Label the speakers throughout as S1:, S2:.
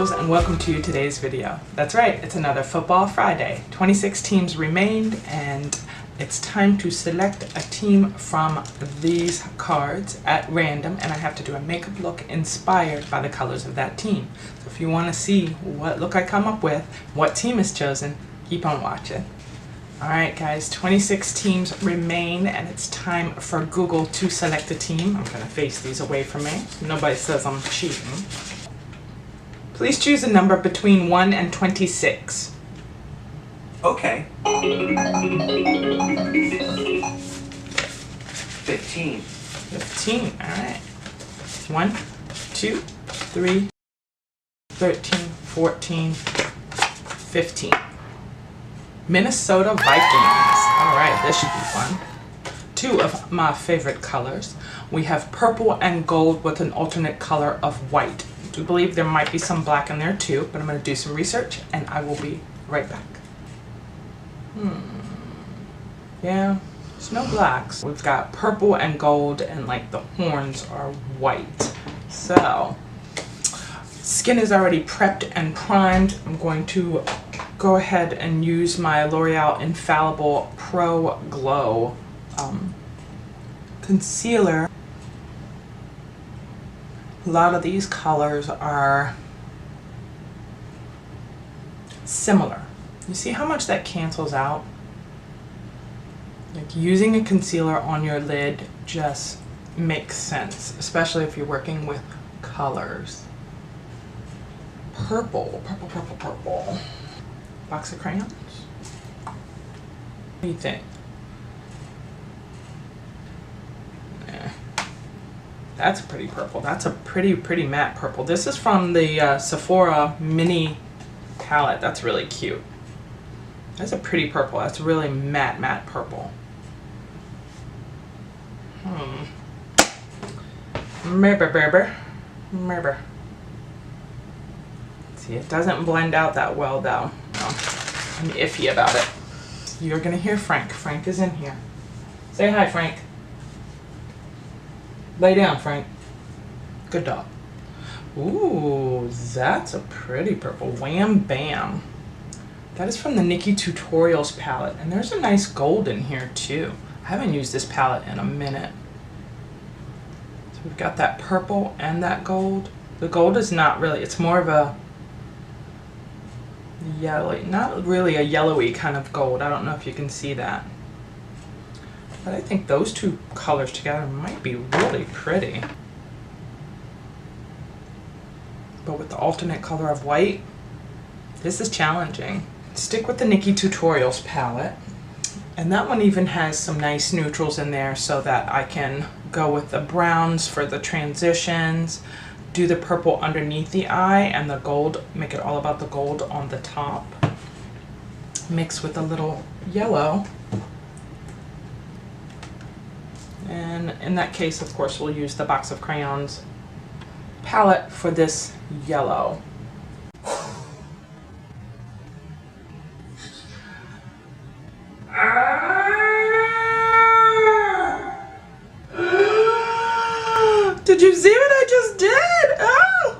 S1: Angels, and welcome to today's video. That's right, it's another Football Friday. 26 teams remained, and it's time to select a team from these cards at random, and I have to do a makeup look inspired by the colors of that team. So if you want to see what look I come up with, what team is chosen, keep on watching. Alright guys, 26 teams remain, and it's time for Google to select a team. I'm going to face these away from me so nobody says I'm cheating. Please choose a number between 1 and 26.
S2: Okay. 15.
S1: 15, alright. 1, 2, 3, 13, 14, 15. Minnesota Vikings. Alright, this should be fun. Two of my favorite colors. We have purple and gold with an alternate color of white. I do believe there might be some black in there too, but I'm going to do some research and I will be right back. Yeah, there's no blacks. We've got purple and gold, and like the horns are white. So, skin is already prepped and primed. I'm going to go ahead and use my L'Oreal Infallible Pro Glow concealer. A lot of these colors are similar. You see how much that cancels out? Like, using a concealer on your lid just makes sense, especially if you're working with colors. Purple, purple, purple, purple. Box of crayons? What do you think? That's a pretty purple. That's a pretty matte purple. This is from the Sephora mini palette. That's really cute. That's a pretty purple. That's really matte purple. Maybe. See, it doesn't blend out that well though. No, I'm iffy about it. You're gonna hear Frank. Frank is in here. Say hi, Frank. Lay down, Frank. Good dog. Ooh, that's a pretty purple. Wham Bam. That is from the Nikkie Tutorials palette, and there's a nice gold in here too. I haven't used this palette in a minute. So we've got that purple and that gold. The gold is not really, it's more of a yellow, not really a yellowy kind of gold. I don't know if you can see that. But I think those two colors together might be really pretty. But with the alternate color of white, this is challenging. Stick with the Nikkie Tutorials palette. And that one even has some nice neutrals in there so that I can go with the browns for the transitions, do the purple underneath the eye, and the gold, make it all about the gold on the top. Mix with a little yellow. And in that case, of course, we'll use the Box of Crayons palette for this yellow. Did you see what I just did? Oh!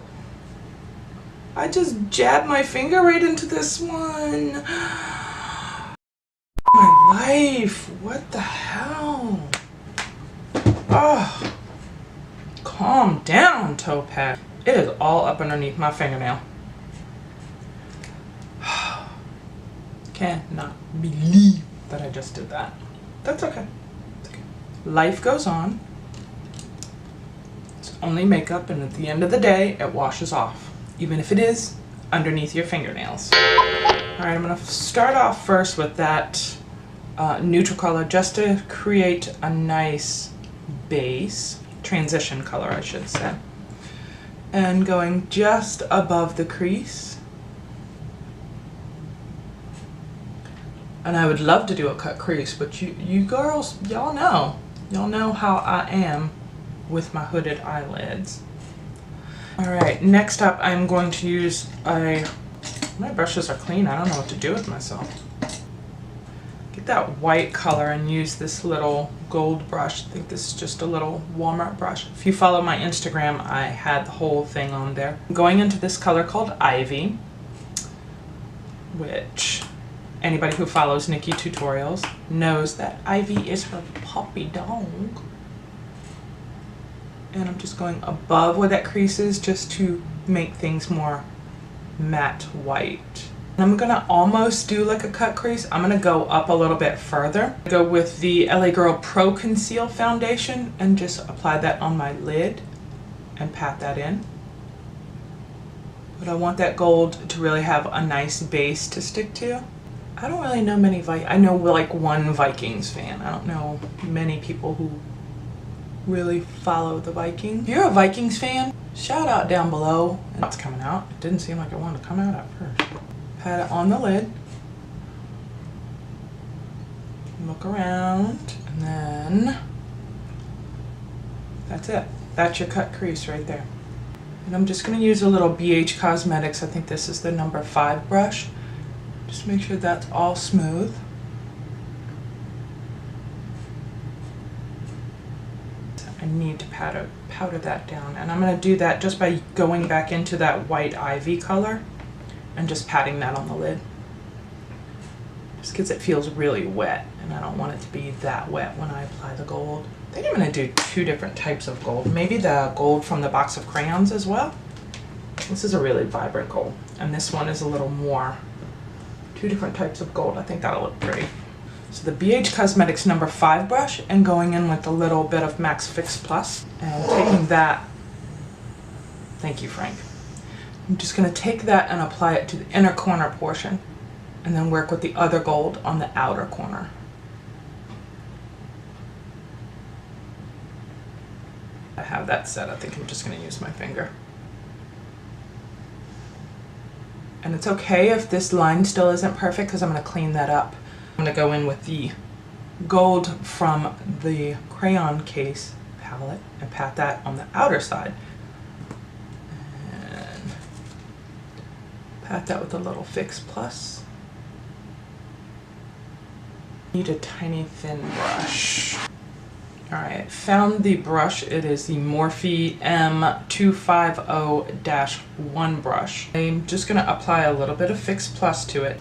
S1: I just jabbed my finger right into this one. My life, what the hell? Oh, calm down, toe pad. It is all up underneath my fingernail. Cannot believe that I just did that. That's okay. It's okay. Life goes on. It's only makeup, and at the end of the day, it washes off, even if it is underneath your fingernails. Alright, I'm going to start off first with that neutral color just to create a nice base, transition color I should say, and going just above the crease. And I would love to do a cut crease, but you girls, y'all know how I am with my hooded eyelids. Alright, next up I'm going to use my brushes are clean, I don't know what to do with myself. get that white color and use this little gold brush. I think this is just a little Walmart brush. If you follow my Instagram, I had the whole thing on there. I'm going into this color called Ivy, which anybody who follows Nikkie Tutorials knows that Ivy is her puppy dog. And I'm just going above where that crease is just to make things more matte white. I'm gonna almost do like a cut crease. I'm gonna go up a little bit further. Go with the LA Girl Pro Conceal foundation and just apply that on my lid and pat that in. But I want that gold to really have a nice base to stick to. I don't really know many I know like one Vikings fan. I don't know many people who really follow the Vikings. If you're a Vikings fan, shout out down below. And it's coming out. It didn't seem like it wanted to come out at first. Pat it on the lid. Look around, and then that's it. That's your cut crease right there. And I'm just going to use a little BH Cosmetics. I think this is the number 5 brush. Just make sure that's all smooth. I need to powder that down, and I'm going to do that just by going back into that white Ivy color and just patting that on the lid. Just because it feels really wet, and I don't want it to be that wet when I apply the gold. I think I'm going to do 2 different types of gold. Maybe the gold from the box of crayons as well. This is a really vibrant gold, and this one is a little more. 2 different types of gold. I think that'll look pretty. So the BH Cosmetics number 5 brush, and going in with a little bit of Max Fix Plus, and taking that, thank you Frank. I'm just going to take that and apply it to the inner corner portion, and then work with the other gold on the outer corner. I have that set. I think I'm just going to use my finger. And it's okay if this line still isn't perfect, because I'm going to clean that up. I'm going to go in with the gold from the crayon case palette and pat that on the outer side. And pat that with a little Fix Plus. Need a tiny thin brush. Alright, found the brush. It is the Morphe M250-1 brush. I'm just going to apply a little bit of Fix Plus to it.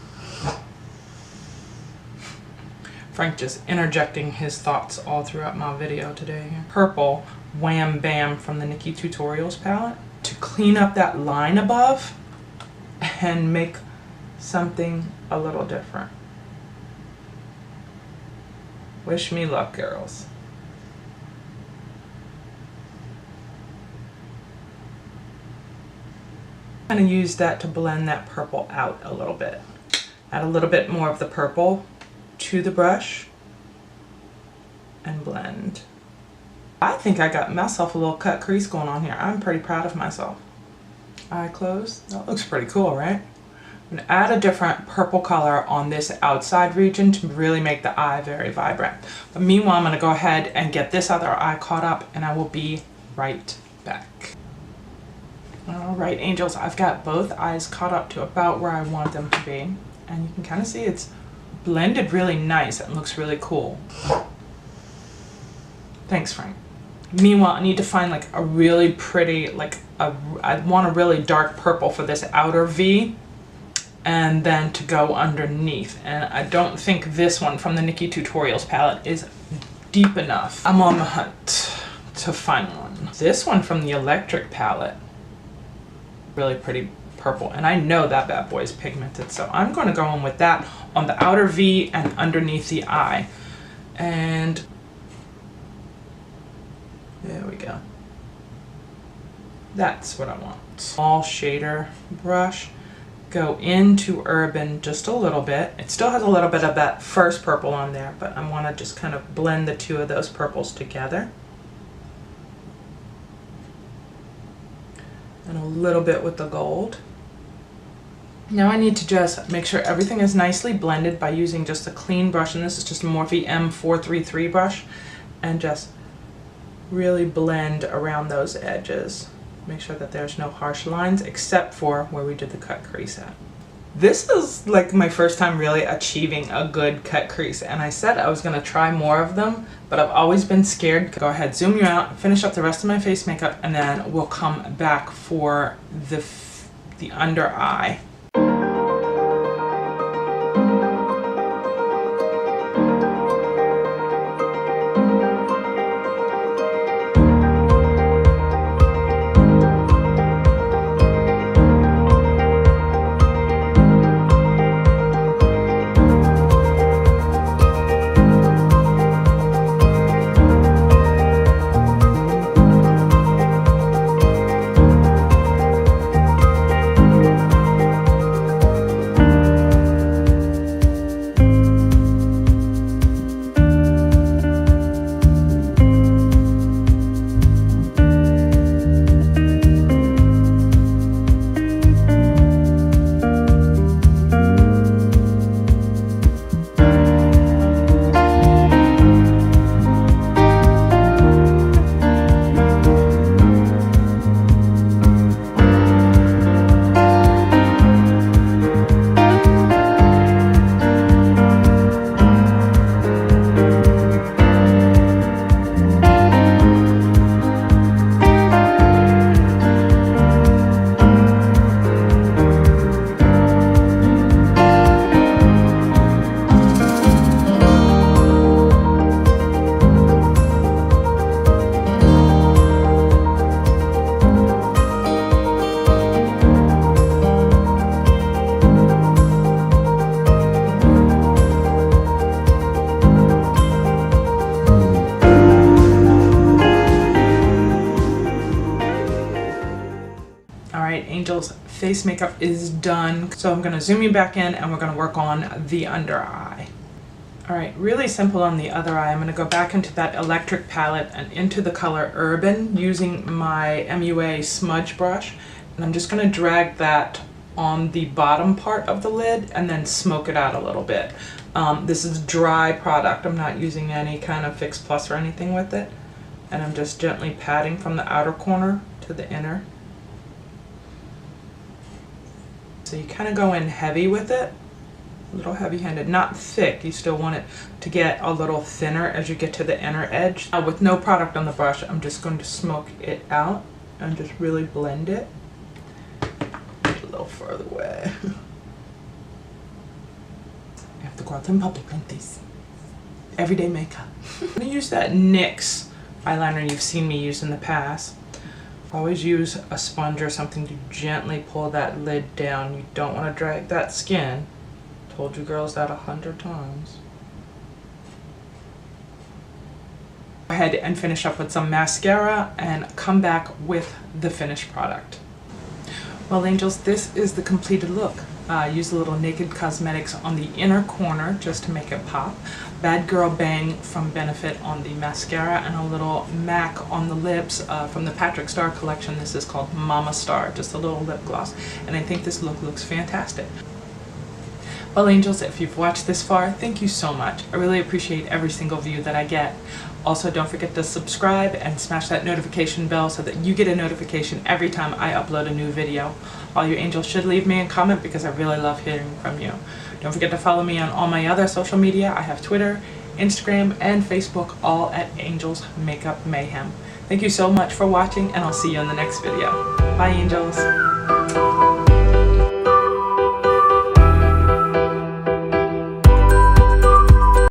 S1: Frank just interjecting his thoughts all throughout my video today. Purple Wham Bam from the Nikkie Tutorials palette to clean up that line above and make something a little different. Wish me luck, girls. I'm going to use that to blend that purple out a little bit. Add a little bit more of the purple to the brush and blend. I think I got myself a little cut crease going on here. I'm pretty proud of myself. Eye closed. That looks pretty cool, right? I'm going to add a different purple color on this outside region to really make the eye very vibrant. But meanwhile, I'm going to go ahead and get this other eye caught up, and I will be right back. Alright, angels, I've got both eyes caught up to about where I want them to be. And you can kind of see it's blended really nice and looks really cool. Thanks, Frank. Meanwhile, I need to find like a really pretty, I want a really dark purple for this outer V, and then to go underneath. And I don't think this one from the Nikkie Tutorials palette is deep enough. I'm on the hunt to find one. This one from the Electric palette, really pretty purple, and I know that bad boy is pigmented, so I'm going to go in with that on the outer V and underneath the eye. And there we go. That's what I want. Small shader brush, go into Urban just a little bit. It still has a little bit of that first purple on there, but I want to just kind of blend the 2 of those purples together. And a little bit with the gold. Now I need to just make sure everything is nicely blended by using just a clean brush, and this is just a Morphe M433 brush, and just really blend around those edges. Make sure that there's no harsh lines except for where we did the cut crease at. This is like my first time really achieving a good cut crease, and I said I was going to try more of them, but I've always been scared. Go ahead, zoom you out, finish up the rest of my face makeup, and then we'll come back for the under eye. Angel's face makeup is done, so I'm going to zoom you back in and we're going to work on the under eye. Alright, really simple on the other eye. I'm going to go back into that electric palette and into the color Urban using my MUA smudge brush, and I'm just going to drag that on the bottom part of the lid and then smoke it out a little bit. This is dry product. I'm not using any kind of Fix Plus or anything with it, and I'm just gently patting from the outer corner to the inner. So you kind of go in heavy with it, a little heavy-handed, not thick. You still want it to get a little thinner as you get to the inner edge. With no product on the brush, I'm just going to smoke it out and just really blend it. A little further away. I have to go out in public like this. Everyday makeup. I'm going to use that NYX eyeliner you've seen me use in the past. Always use a sponge or something to gently pull that lid down. You don't want to drag that skin. Told you girls that 100 times. Go ahead and finish up with some mascara and come back with the finished product. Well, angels, this is the completed look. Use a little Naked Cosmetics on the inner corner just to make it pop. Bad Girl Bang from Benefit on the mascara, and a little MAC on the lips from the Patrick Star collection. This is called Mama Star, just a little lip gloss. And I think this look looks fantastic. Well, angels, if you've watched this far, thank you so much. I really appreciate every single view that I get. Also, don't forget to subscribe and smash that notification bell so that you get a notification every time I upload a new video. All you angels should leave me a comment because I really love hearing from you. Don't forget to follow me on all my other social media. I have Twitter, Instagram, and Facebook, all at Angels Makeup Mayhem. Thank you so much for watching, and I'll see you in the next video. Bye, angels.